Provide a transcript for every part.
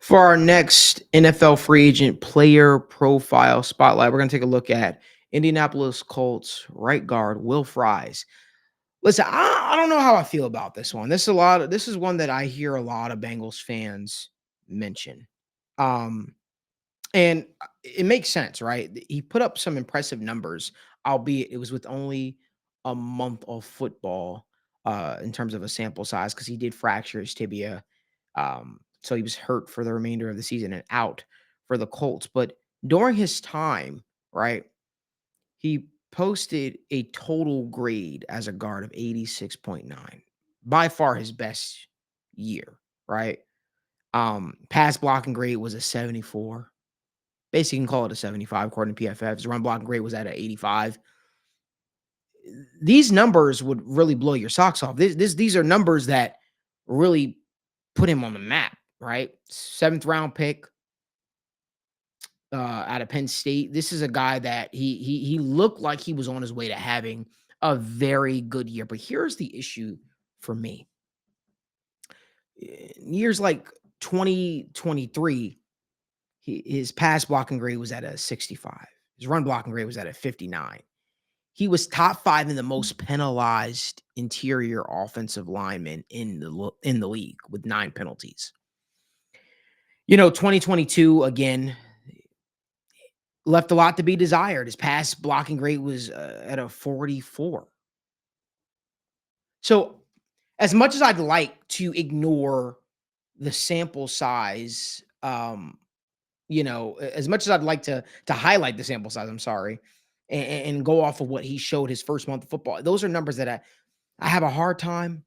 For our next NFL free agent player profile spotlight, we're going to take a look at Indianapolis Colts right guard Will Fries. Listen, I don't know how I feel about this one. This is one that I hear a lot of Bengals fans mention. Um, and it makes sense, right? He put up some impressive numbers, albeit it was with only a month of football in terms of a sample size because he did fracture his tibia. So he was hurt for the remainder of the season and out for the Colts. But during his time, right, he posted a total grade as a guard of 86.9, by far his best year, right? Pass blocking grade was a 74. Basically, you can call it a 75 according to PFF. His run blocking grade was at an 85. These numbers would really blow your socks off. These are numbers that really put him on the map, right? Seventh round pick out of Penn State. This is a guy that he looked like he was on his way to having a very good year. But here's the issue for me. In years like 2023, his pass blocking grade was at a 65. His run blocking grade was at a 59. He was top 5 in the most penalized interior offensive lineman in the league with 9 penalties. 2022 again left a lot to be desired. His pass blocking grade was at a 44. So, as much as I'd like to ignore the sample size, as much as I'd like to highlight the sample size, I'm sorry, and go off of what he showed his first month of football. Those are numbers that I have a hard time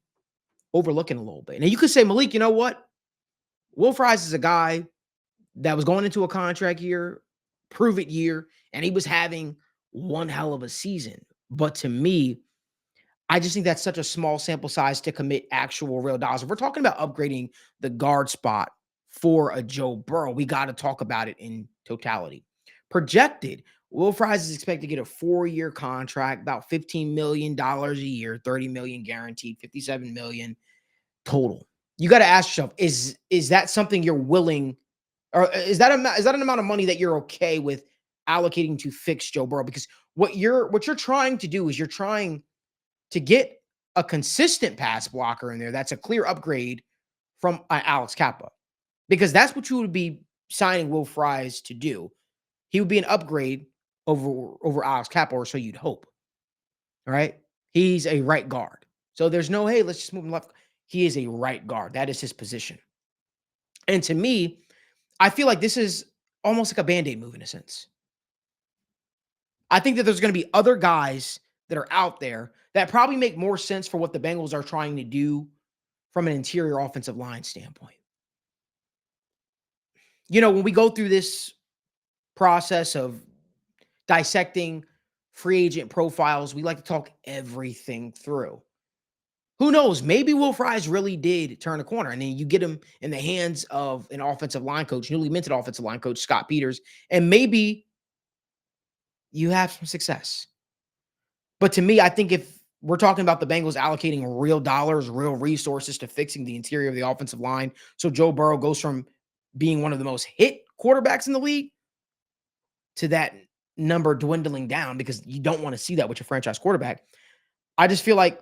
overlooking a little bit. Now you could say, Malik, you know what? Will Fries is a guy that was going into a contract year, prove it year, and he was having one hell of a season. But to me, I just think that's such a small sample size to commit actual real dollars. If we're talking about upgrading the guard spot for a Joe Burrow, we got to talk about it in totality. Projected, Will Fries is expected to get a 4-year contract, about $15 million a year, $30 million guaranteed, $57 million total. You got to ask yourself, is that something you're willing, or is that an amount of money that you're okay with allocating to fix Joe Burrow? Because what you're trying to do is you're trying to get a consistent pass blocker in there. That's a clear upgrade from Alex Kappa, because that's what you would be signing Will Fries to do. He would be an upgrade over Alex Kappa, or so you'd hope. All right, he's a right guard, so there's no hey, let's just move him left. He is a right guard. That is his position. And to me, I feel like this is almost like a band-aid move in a sense. I think that there's going to be other guys that are out there that probably make more sense for what the Bengals are trying to do from an interior offensive line standpoint. When we go through this process of dissecting free agent profiles, we like to talk everything through. Who knows? Maybe Will Fries really did turn a corner, and then you get him in the hands of an offensive line coach, newly minted offensive line coach, Scott Peters, and maybe you have some success. But to me, I think if we're talking about the Bengals allocating real dollars, real resources to fixing the interior of the offensive line, so Joe Burrow goes from being one of the most hit quarterbacks in the league to that number dwindling down, because you don't want to see that with your franchise quarterback. I just feel like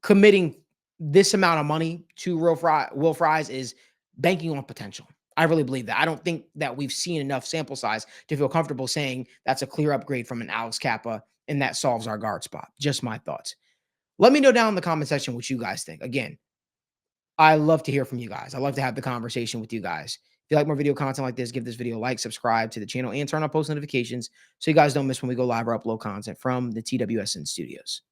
committing this amount of money to Will Fries is banking on potential. I really believe that. I don't think that we've seen enough sample size to feel comfortable saying that's a clear upgrade from an Alex Kappa and that solves our guard spot. Just my thoughts. Let me know down in the comment section what you guys think. Again, I love to hear from you guys. I love to have the conversation with you guys. If you like more video content like this, give this video a like, subscribe to the channel, and turn on post notifications so you guys don't miss when we go live or upload content from the TWSN studios.